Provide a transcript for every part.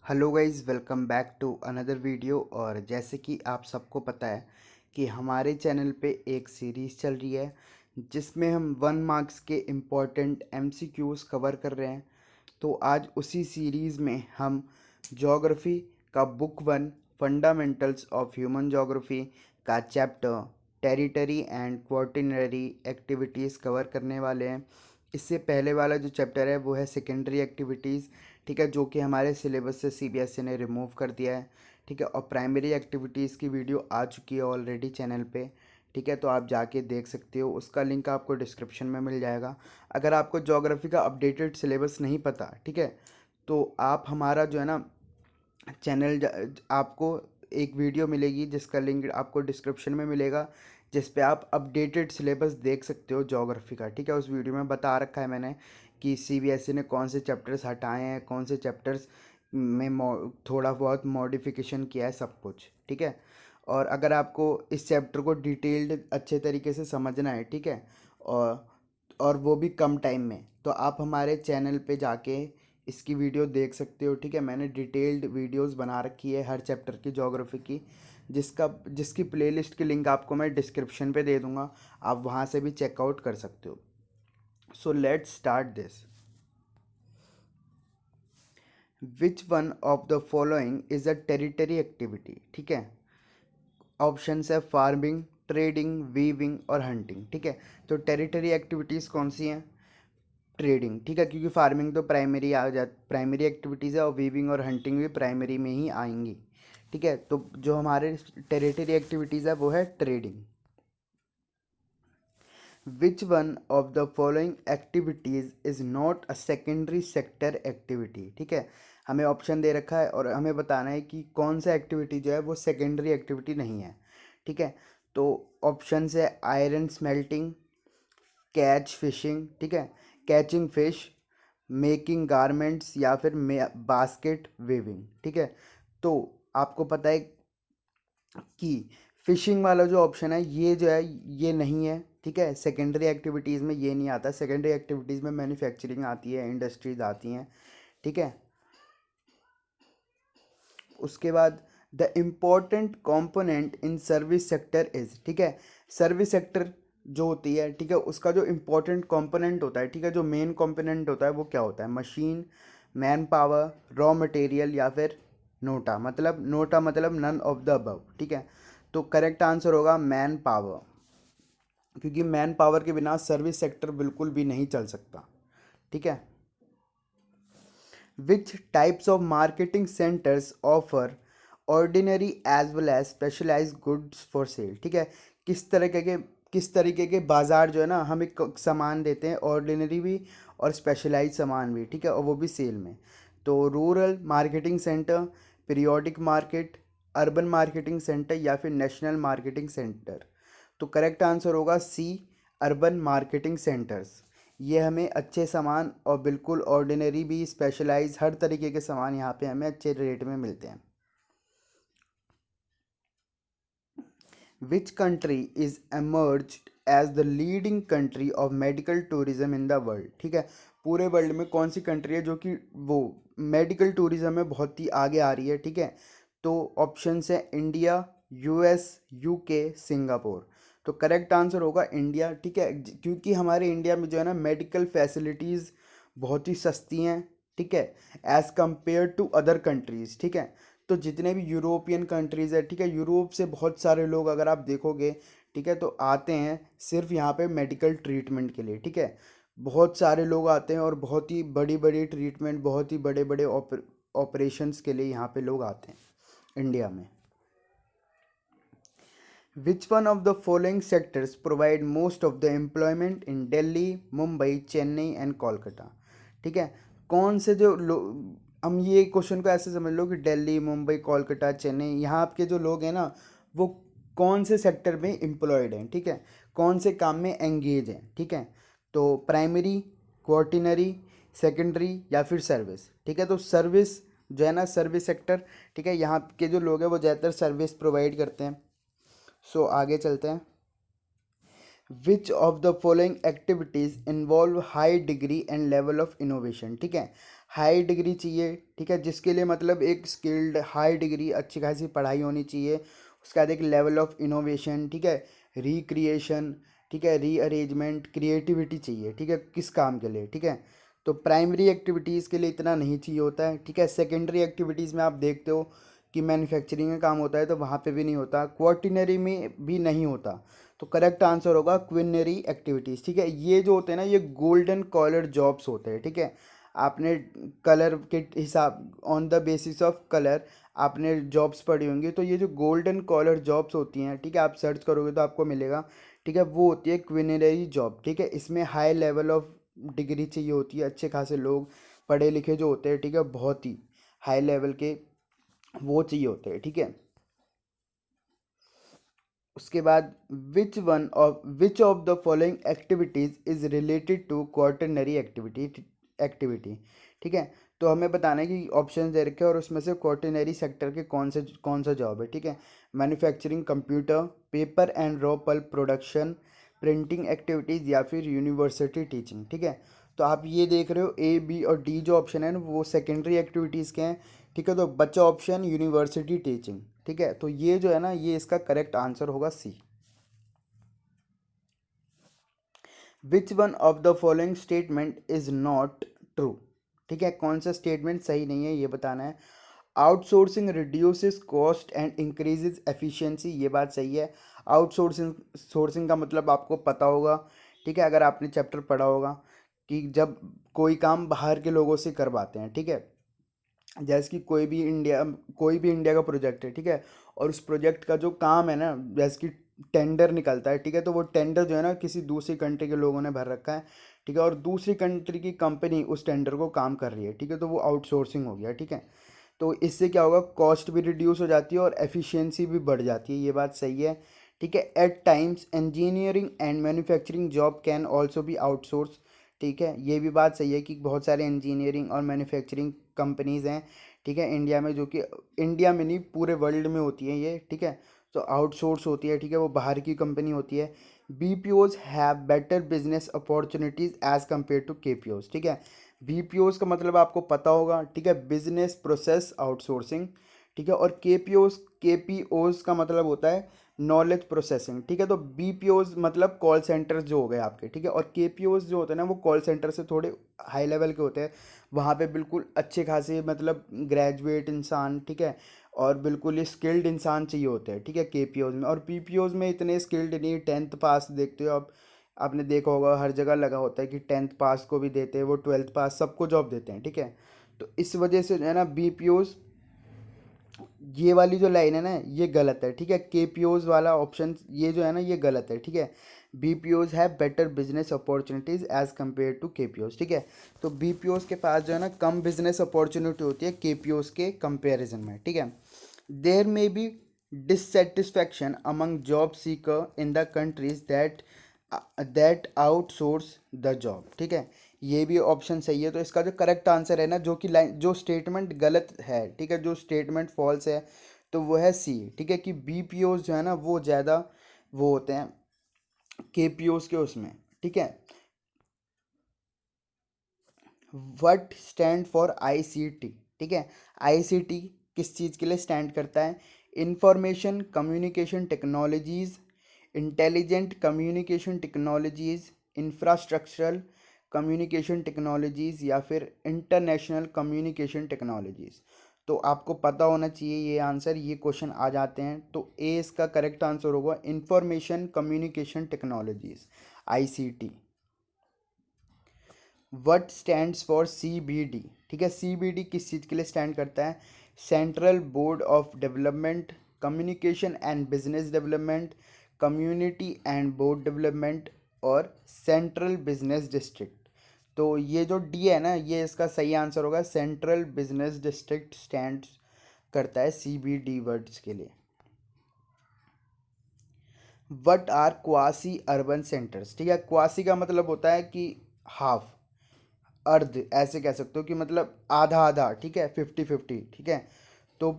Hello guys, welcome back to another video. और जैसे कि आप सबको पता है कि हमारे चैनल पे एक सीरीज़ चल रही है जिसमें हम 1 मार्क्स के इम्पोर्टेंट एमसीक्यूज़ कवर कर रहे हैं। तो आज उसी सीरीज़ में हम ज्योग्राफी का book 1 fundamentals of human geography का chapter tertiary and quaternary activities cover करने वाले हैं। इससे पहले वाला जो चैप्टर है वो है सेकेंडरी एक्टिविटीज़, ठीक है, जो कि हमारे सिलेबस से सीबीएसई ने रिमूव कर दिया है। ठीक है, और प्राइमरी एक्टिविटीज़ की वीडियो आ चुकी है ऑलरेडी चैनल पे। ठीक है, तो आप जाके देख सकते हो, उसका लिंक आपको डिस्क्रिप्शन में मिल जाएगा। अगर आपको ज्योग्राफी का अपडेटेड सिलेबस नहीं पता, ठीक है, तो आप हमारा जो है ना आपको एक वीडियो मिलेगी जिसका लिंक आपको डिस्क्रिप्शन में मिलेगा, जिस पे आप अपडेटेड सिलेबस देख सकते हो ज्योग्राफी का। ठीक है, उस वीडियो में बता रखा है मैंने कि सीबीएसई ने कौन से चैप्टर्स हटाए हैं, कौन से चैप्टर्स में थोड़ा बहुत मॉडिफिकेशन किया है, सब कुछ। ठीक है, और अगर आपको इस चैप्टर को डिटेल्ड अच्छे तरीके से समझना है, ठीक है, और और वो भी कम टाइम में, तो आप हमारे चैनल पे जाके इसकी वीडियो देख सकते हो। ठीक है, मैंने डिटेल्ड वीडियोस बना रखी है हर चैप्टर की ज्योग्राफी की, जिसकी प्लेलिस्ट की लिंक आपको मैं डिस्क्रिप्शन पे दे दूंगा, आप वहाँ से भी चेकआउट कर सकते हो। So let's start this. Which one of the following is a territory activity? ठीक है, ऑप्शन है फार्मिंग, ट्रेडिंग, वीविंग और हंटिंग। ठीक है, तो टेरिटरी एक्टिविटीज़ कौन सी हैं? ट्रेडिंग, ठीक है, क्योंकि फार्मिंग तो प्राइमरी एक्टिविटीज़ है, और वीविंग और हंटिंग भी प्राइमरी में ही आएंगी। ठीक है, तो जो हमारे टेरिटरी एक्टिविटीज़ है वो है trading. Which one of the following activities is not a secondary sector activity? ठीक है, हमें ऑप्शन दे रखा है और हमें बताना है कि कौन सा एक्टिविटी जो है वो सेकेंडरी एक्टिविटी नहीं है। ठीक है, तो ऑप्शन है आयरन स्मेल्टिंग, कैच फिशिंग, ठीक है, कैचिंग फिश, मेकिंग गारमेंट्स, या फिर बास्केट वेविंग। ठीक है, तो आपको पता है कि फिशिंग वाला जो ऑप्शन है ये जो है ये नहीं है। ठीक है, सेकेंडरी एक्टिविटीज़ में ये नहीं आता। सेकेंडरी एक्टिविटीज़ में मैन्युफैक्चरिंग आती है, इंडस्ट्रीज आती हैं। ठीक है, उसके बाद the important component in service sector is, ठीक है, सर्विस सेक्टर जो होती है, ठीक है, उसका जो इम्पोर्टेंट कंपोनेंट होता है, ठीक है, जो मेन कंपोनेंट होता है वो क्या होता है? Machine, man power, raw material, या फिर नोटा मतलब नन ऑफ द अबव। ठीक है, तो करेक्ट आंसर होगा मैन पावर, क्योंकि मैन पावर के बिना सर्विस सेक्टर बिल्कुल भी नहीं चल सकता। ठीक है, which types of marketing centers offer ordinary as well as specialized goods for sale? ठीक है, किस तरीके के बाज़ार जो है ना, हम एक सामान देते हैं, ऑर्डिनरी भी और स्पेशलाइज सामान भी। ठीक है, और वो भी सेल में। तो rural marketing centre, periodic market, urban marketing centre, या फिर नेशनल मार्केटिंग सेंटर। तो करेक्ट आंसर होगा सी, अर्बन मार्केटिंग सेंटर्स। ये हमें अच्छे सामान और बिल्कुल ऑर्डिनरी भी, स्पेशलाइज, हर तरीके के सामान यहाँ पे हमें अच्छे रेट में मिलते हैं। Which country is emerged as the leading country of medical tourism in the world? ठीक है, पूरे वर्ल्ड में कौन सी कंट्री है जो कि वो मेडिकल टूरिज्म में बहुत ही आगे आ रही है? ठीक है, तो ऑप्शन है इंडिया, यूएस, यूके, सिंगापुर। तो करेक्ट आंसर होगा इंडिया। ठीक है, क्योंकि हमारे इंडिया में जो है ना मेडिकल फैसिलिटीज़ बहुत ही सस्ती हैं। ठीक है, as compared to other countries. ठीक है, तो जितने भी यूरोपियन कंट्रीज़ है, ठीक है, यूरोप से बहुत सारे लोग अगर आप देखोगे, ठीक है, तो आते हैं सिर्फ यहाँ पे मेडिकल ट्रीटमेंट के लिए। ठीक है, बहुत सारे लोग आते हैं और बहुत ही बड़ी बड़ी ट्रीटमेंट, बहुत ही बड़े बड़े ऑपरेशंस के लिए यहाँ पे लोग आते हैं इंडिया में। विच one of the following sectors provide most of the employment in Delhi, Mumbai, Chennai and Kolkata? ठीक है, कौन से हम ये क्वेश्चन को ऐसे समझ लो कि दिल्ली, मुंबई, कोलकाता, चेन्नई, यहाँ आपके जो लोग हैं ना वो कौन से सेक्टर में एम्प्लॉयड हैं? ठीक है, कौन से काम में एंगेज हैं? ठीक है, तो प्राइमरी, क्वार्टिनरी, सेकेंडरी, या फिर सर्विस। ठीक है, तो सर्विस जो है ना, सर्विस सेक्टर, ठीक है, यहाँ के जो लोग हैं वो ज़्यादातर सर्विस प्रोवाइड करते हैं। सो आगे चलते हैं। विच of the following activities involve high degree and level of innovation? ठीक है, हाई डिग्री चाहिए, ठीक है, जिसके लिए मतलब एक स्किल्ड हाई डिग्री अच्छी खासी पढ़ाई होनी चाहिए। उसके बाद एक लेवल ऑफ इनोवेशन, ठीक है, रिक्रिएशन, ठीक है, रीअरेंजमेंट, क्रिएटिविटी चाहिए, ठीक है, किस काम के लिए, ठीक है। तो प्राइमरी एक्टिविटीज़ के लिए इतना नहीं चाहिए होता है, ठीक है। सेकेंडरी एक्टिविटीज़ में आप देखते हो कि मैन्युफैक्चरिंग का काम होता है तो वहाँ पे भी नहीं होता, क्वार्टिनरी में भी नहीं होता। तो करेक्ट आंसर होगा क्विनरी एक्टिविटीज़, ठीक है। ये जो होते हैं ना, ये गोल्डन कॉलर जॉब्स होते हैं, ठीक है। आपने कलर के हिसाब, on the basis of colour आपने जॉब्स पढ़ी होंगी, तो ये जो गोल्डन कॉलर जॉब्स होती हैं, ठीक है, आप सर्च करोगे तो आपको मिलेगा, ठीक है, वो होती है क्विनरी जॉब, ठीक है। इसमें हाई लेवल ऑफ डिग्री चाहिए होती है, अच्छे खासे लोग पढ़े लिखे जो होते हैं, ठीक है, बहुत ही हाई लेवल के वो चाहिए होते हैं, ठीक है। उसके बाद which of the following activities is related to quaternary activity, ठीक है। तो हमें बताना है कि ऑप्शन दे रखे हैं और उसमें से क्वार्टरनरी सेक्टर के कौन सा जॉब है, ठीक है। Manufacturing, computer, paper and raw pulp production, printing activities या फिर यूनिवर्सिटी टीचिंग, ठीक है। तो आप ये देख रहे हो ए बी और डी जो ऑप्शन है ना, वो सेकेंडरी एक्टिविटीज़ के हैं, ठीक है। तो बचा ऑप्शन यूनिवर्सिटी टीचिंग, ठीक है। तो ये जो है ना, ये इसका करेक्ट आंसर होगा C. Which one of the following statement is not true, ठीक है, कौन सा स्टेटमेंट सही नहीं है ये बताना है। Outsourcing reduces cost and increases efficiency, ये बात सही है। आउटसोर्सिंग सोर्सिंग का मतलब आपको पता होगा, ठीक है, अगर आपने चैप्टर पढ़ा होगा कि जब कोई काम बाहर के लोगों से करवाते हैं, ठीक है। जैसे कि कोई भी इंडिया का प्रोजेक्ट है, ठीक है, और उस प्रोजेक्ट का जो काम है ना, जैसे कि टेंडर निकलता है, ठीक है, तो वो टेंडर जो है ना किसी दूसरी कंट्री के लोगों ने भर रखा है, ठीक है, और दूसरी कंट्री की कंपनी उस टेंडर को काम कर रही है, ठीक है, तो वो आउटसोर्सिंग हो गया, ठीक है। तो इससे क्या होगा, कॉस्ट भी रिड्यूस हो जाती है और एफिशिएंसी भी बढ़ जाती है, ये बात सही है, ठीक है। At times engineering and manufacturing job can also be outsource, ठीक है, ये भी बात सही है कि बहुत सारे इंजीनियरिंग और मैन्युफैक्चरिंग कंपनीज़ हैं, ठीक है, इंडिया में, जो कि इंडिया में नहीं पूरे वर्ल्ड में होती है ये, ठीक है। तो आउटसोर्स होती है, ठीक है, वो बाहर की कंपनी होती है। BPOs have better business opportunities as compare to KPOs, ठीक है। बीपीओज का मतलब आपको पता होगा, ठीक है, बिजनेस प्रोसेस आउटसोर्सिंग, ठीक है, और केपीओज का मतलब होता है नॉलेज प्रोसेसिंग, ठीक है। तो बीपीओज मतलब कॉल सेंटर जो हो गए आपके, ठीक है, और केपीओज जो होते हैं ना, वो कॉल सेंटर से थोड़े हाई लेवल के होते हैं। वहाँ पे बिल्कुल अच्छे खासे मतलब ग्रेजुएट इंसान, ठीक है, और बिल्कुल ही स्किल्ड इंसान चाहिए होते हैं, ठीक है, केपीओज में। और पीपीओज में इतने स्किल्ड नहीं, टेंथ पास देखते हो आप, आपने देखा होगा हर जगह लगा होता है कि टेंथ पास को भी देते हैं, वो ट्वेल्थ पास सबको जॉब देते हैं, ठीक है। तो इस वजह से जो है ना बीपीओज, ये वाली जो लाइन है ना, ये गलत है, ठीक है। केपीओज वाला ऑप्शन ये जो है ना, ये गलत है, ठीक है। बीपीओज है better business opportunities as compare to KPOs, ठीक है। तो बीपीओज के पास जो है ना कम बिजनेस अपॉर्चुनिटी होती है केपीओज के कंपैरिजन में, ठीक है। There may be dissatisfaction among job seeker in the countries that outsource the job, ठीक है। ये भी ऑप्शन सही है। तो इसका जो करेक्ट आंसर है ना, जो कि लाइन जो स्टेटमेंट गलत है, ठीक है, जो स्टेटमेंट फॉल्स है, तो वो है सी, ठीक है, कि बीपीओज जो है ना वो ज़्यादा वो होते हैं केपीओज के उसमें, ठीक है। व्हाट स्टैंड फॉर आईसीटी, ठीक है। आईसीटी किस चीज़ के लिए स्टैंड करता है? Information communication technologies, intelligent communication technologies, infrastructural communication technologies या फिर इंटरनेशनल कम्युनिकेशन टेक्नोलॉजीज़। तो आपको पता होना चाहिए ये आंसर, ये क्वेश्चन आ जाते हैं। तो ए इसका करेक्ट आंसर होगा information communication technologies, ICT. What stands for CBD, ठीक है, सीबीडी किस चीज़ के लिए स्टैंड करता है? Central board of development, communication and business development, community and board development, और सेंट्रल बिजनेस डिस्ट्रिक्ट। तो ये जो डी है ना, ये इसका सही आंसर होगा, सेंट्रल बिजनेस डिस्ट्रिक्ट स्टैंड करता है सीबीडी वर्ड्स के लिए। What are quasi urban centres, ठीक है, क्वासी का मतलब होता है कि हाफ, अर्ध ऐसे कह सकते हो कि मतलब आधा आधा, ठीक है, 50-50, ठीक है। तो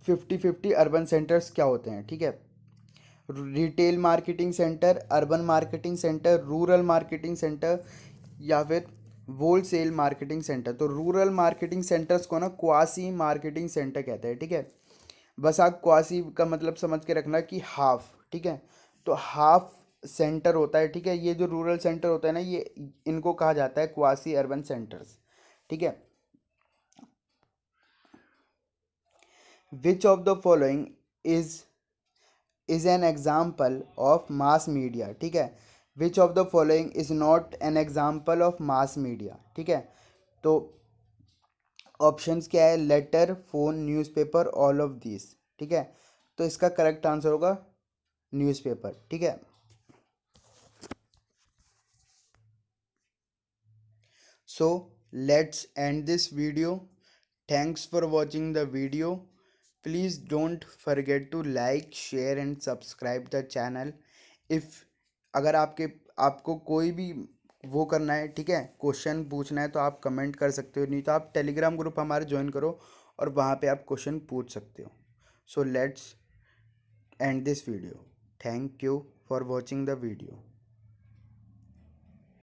50-50 अर्बन सेंटर्स क्या होते हैं, ठीक है? Retail marketing centre, urban marketing centre, rural marketing centre, या फिर होल सेल मार्केटिंग सेंटर। तो रूरल मार्केटिंग सेंटर्स को ना क्वासी मार्केटिंग सेंटर कहते हैं, ठीक है। बस आप क्वासी का मतलब समझ के रखना कि हाफ, ठीक है। तो हाफ सेंटर होता है, ठीक है। ये जो रूरल सेंटर होता है ना, ये इनको कहा जाता है क्वासी अर्बन सेंटर्स, ठीक है। Which of the following is is an example of mass media, ठीक है। Which of the following is not an example of mass media, ठीक है। तो ऑप्शंस क्या है, letter, phone, newspaper, all of this, ठीक है। तो इसका करेक्ट आंसर होगा न्यूज़पेपर, ठीक है। So let's end this video. Thanks for watching the video. Please don't forget to like, share and subscribe the channel. If अगर आपको कोई भी वो करना है, ठीक है, क्वेश्चन पूछना है, तो आप कमेंट कर सकते हो, नहीं तो आप टेलीग्राम ग्रुप हमारे ज्वाइन करो और वहाँ पे आप क्वेश्चन पूछ सकते हो। सो let's end this video. Thank you for watching the video.